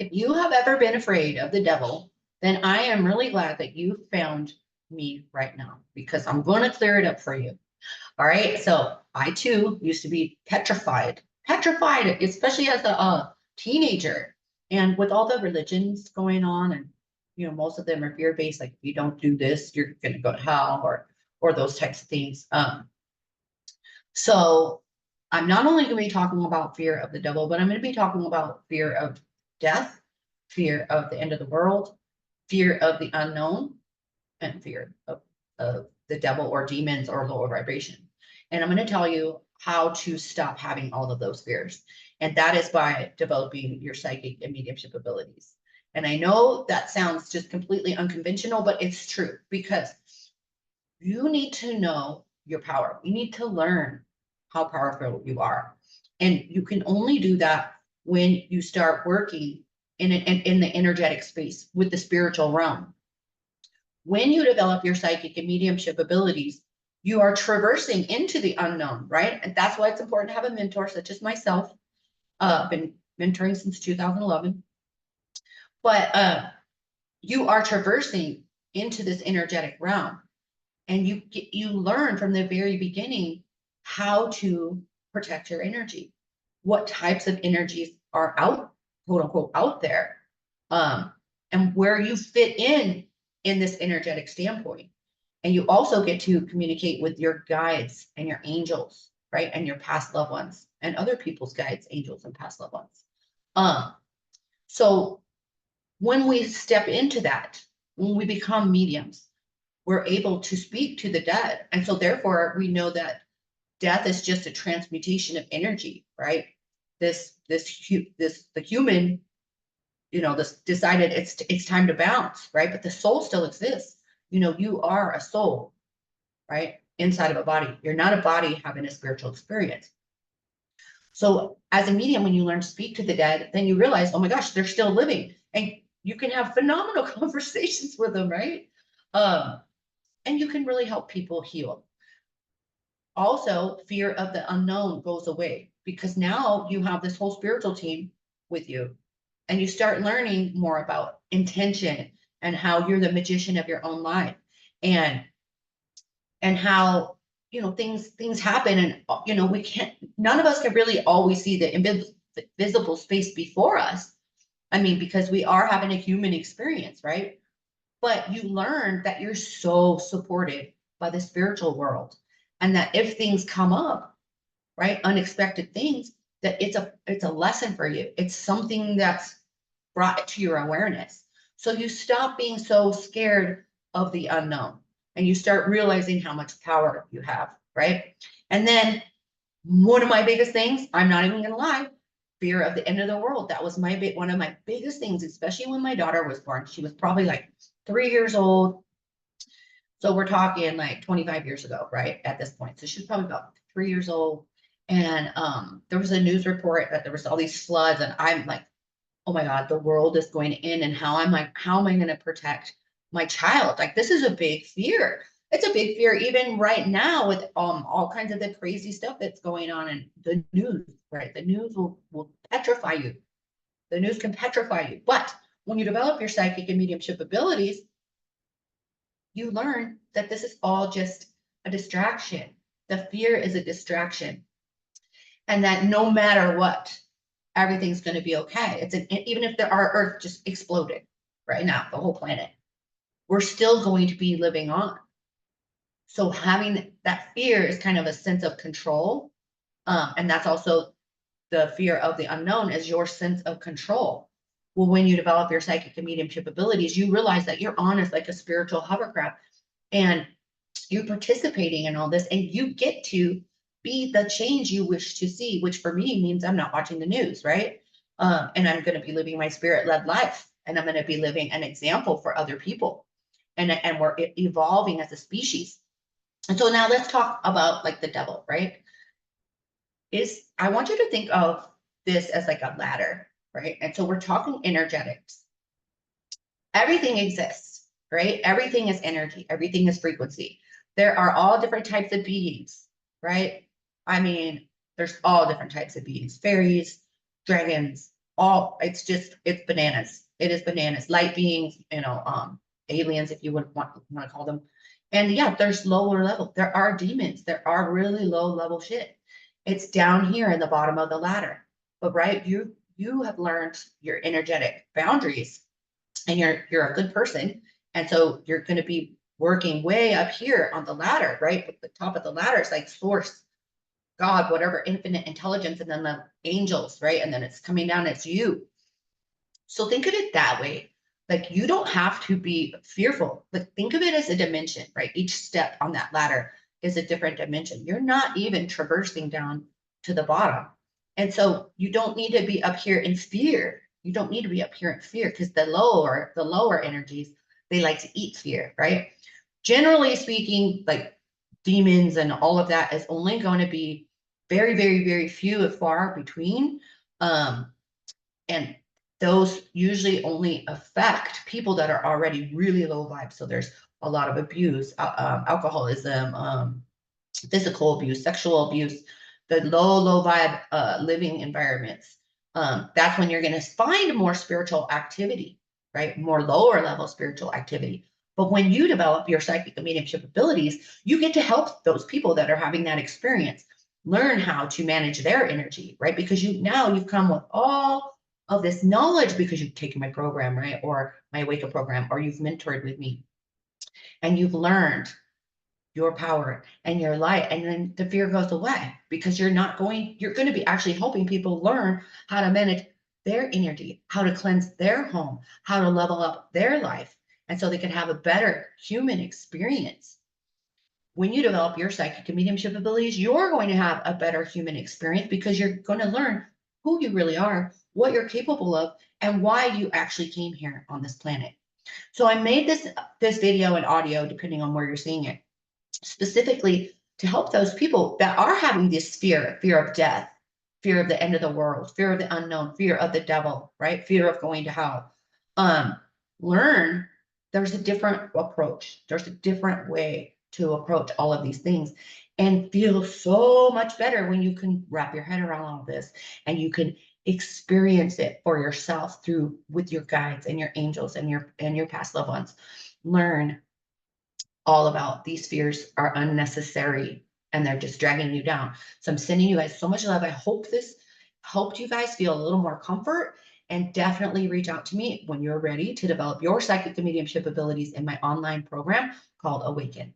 If you have ever been afraid of the devil, then I am really glad that you found me right now, because I'm going to clear it up for you. All right. So I too used to be petrified, especially as a teenager. And with all the religions going on, and most of them are fear-based, like if you don't do this, you're gonna go to hell, or those types of things. So I'm not only going to be talking about fear of the devil, but I'm going to be talking about fear of death, fear of the end of the world, fear of the unknown, and fear of the devil or demons or lower vibration. And I'm going to tell you how to stop having all of those fears. And that is by developing your psychic and mediumship abilities. And I know that sounds just completely unconventional, but it's true, because you need to know your power. You need to learn how powerful you are. And you can only do that when you start working in the energetic space with the spiritual realm. When you develop your psychic and mediumship abilities, you are traversing into the unknown, right? And that's why it's important to have a mentor such as myself. Been mentoring since 2011. But you are traversing into this energetic realm, and you learn from the very beginning how to protect your energy, what types of energies are out, quote unquote, out there, and where you fit in this energetic standpoint. And you also get to communicate with your guides and your angels, right? And your past loved ones and other people's guides, angels, and past loved ones. So when we step into that, when we become mediums, we're able to speak to the dead. And so therefore we know that death is just a transmutation of energy, right? The human, this decided it's time to bounce, right? But the soul still exists. You are a soul, right? Inside of a body. You're not a body having a spiritual experience. So as a medium, when you learn to speak to the dead, then you realize, oh my gosh, they're still living. And you can have phenomenal conversations with them, right? And you can really help people heal. Also, fear of the unknown goes away, because now you have this whole spiritual team with you, and you start learning more about intention and how you're the magician of your own life, and how things happen, and none of us can really always see the invisible space before us. I mean, because we are having a human experience, right? But you learn that you're so supported by the spiritual world, and that if things come up, right, unexpected things, that it's a lesson for you. It's something that's brought to your awareness. So you stop being so scared of the unknown, and you start realizing how much power you have, right? And then one of my biggest things, I'm not even gonna lie, fear of the end of the world. That was one of my biggest things, especially when my daughter was born. She was probably like 3 years old. So we're talking like 25 years ago, right? At this point. So she was probably about 3 years old. And there was a news report that there was all these floods, and I'm like, oh my God, the world is going to end. And how am I going to protect my child? Like, this is a big fear. It's a big fear even right now with all kinds of the crazy stuff that's going on in the news, right? The news will petrify you. The news can petrify you. But when you develop your psychic and mediumship abilities, you learn that this is all just a distraction. The fear is a distraction. And that no matter what, everything's going to be okay. Even if our Earth just exploded right now, the whole planet, we're still going to be living on. So having that fear is kind of a sense of control. And that's also the fear of the unknown, is your sense of control. Well, when you develop your psychic and mediumship abilities, you realize that you're on as like a spiritual hovercraft, and you're participating in all this, and you get to be the change you wish to see, which for me means I'm not watching the news, right? And I'm going to be living my spirit-led life, and I'm going to be living an example for other people, and we're evolving as a species. And so now let's talk about like the devil, right? I want you to think of this as like a ladder, right? And so we're talking energetics. Everything exists, right? Everything is energy. Everything is frequency. There are all different types of beings, right? I mean, there's all different types of beings, fairies, dragons, it's bananas. It is bananas. Light beings, aliens, if you would want to call them. And yeah, there's lower level. There are demons. There are really low level shit. It's down here in the bottom of the ladder. But right, you have learned your energetic boundaries, and you're a good person. And so you're going to be working way up here on the ladder, right? At the top of the ladder is like source, God, whatever, infinite intelligence, and then the angels, right? And then it's coming down, it's you. So think of it that way. Like you don't have to be fearful, but think of it as a dimension, right? Each step on that ladder is a different dimension. You're not even traversing down to the bottom. And so you don't need to be up here in fear. You don't need to be up here in fear because the lower energies, they like to eat fear, right? Generally speaking, like demons and all of that is only going to be very, very, very few and far between. And those usually only affect people that are already really low vibe. So there's a lot of abuse, alcoholism, physical abuse, sexual abuse, the low vibe living environments. That's when you're going to find more spiritual activity, right? More lower level spiritual activity. But when you develop your psychic and mediumship abilities, you get to help those people that are having that experience learn how to manage their energy, right? Because you've come with all of this knowledge because you've taken my program, right? Or my Wake Up program, or you've mentored with me and you've learned your power and your light. And then the fear goes away because you're going to be actually helping people learn how to manage their energy, how to cleanse their home, how to level up their life. And so they can have a better human experience. When you develop your psychic and mediumship abilities, you're going to have a better human experience because you're going to learn who you really are, what you're capable of, and why you actually came here on this planet. So I made this video and audio, depending on where you're seeing it, specifically to help those people that are having this fear of death, fear of the end of the world, fear of the unknown, fear of the devil, right? Fear of going to hell. Learn there's a different approach. There's a different way to approach all of these things and feel so much better when you can wrap your head around all of this and you can experience it for yourself with your guides and your angels and your past loved ones. Learn all about these fears are unnecessary and they're just dragging you down. So I'm sending you guys so much love. I hope this helped you guys feel a little more comfort, and definitely reach out to me when you're ready to develop your psychic and mediumship abilities in my online program called Awaken.